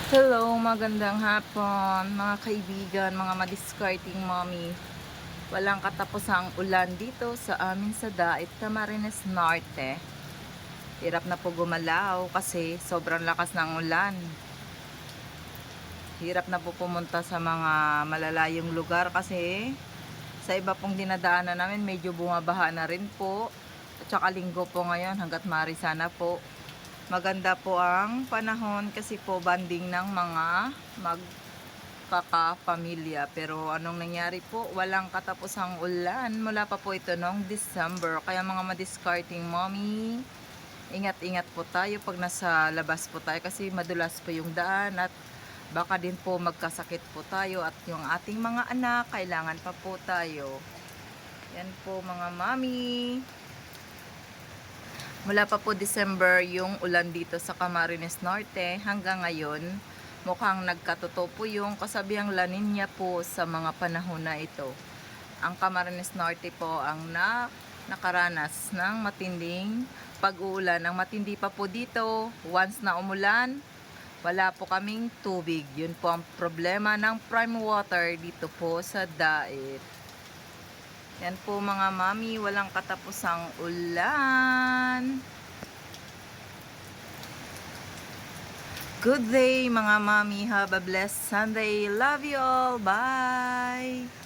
Hello, magandang hapon mga kaibigan, mga madiscarding mommy. Walang katapusang ulan dito sa amin sa Dait, Camarines Norte. Hirap na po gumalaw kasi sobrang lakas ng ulan. Hirap na po pumunta sa mga malalayong lugar kasi sa iba pong dinadaanan namin medyo bumabaha na rin po. At saka linggo po ngayon hanggat maaari sana po. Maganda po ang panahon kasi po banding ng mga magkakapamilya. Pero anong nangyari po? Walang katapusang ulan. Mula pa po ito noong December. Kaya mga madiscarding mommy, ingat-ingat po tayo pag nasa labas po tayo kasi madulas po yung daan at baka din po magkasakit po tayo at yung ating mga anak, kailangan pa po tayo. Yan po mga mami. Mula pa po December yung ulan dito sa Camarines Norte hanggang ngayon mukhang nagkatotoo po yung kasabihang La Niña po sa mga panahon na ito. Ang Camarines Norte po ang nakaranas ng matinding pag-uulan. Ang matindi pa po dito, once na umulan, wala po kaming tubig. Yun po ang problema ng prime water dito po sa Dait. Yan po mga mami, walang katapusang ulan. Good day mga mami, have a blessed Sunday. Love you all. Bye!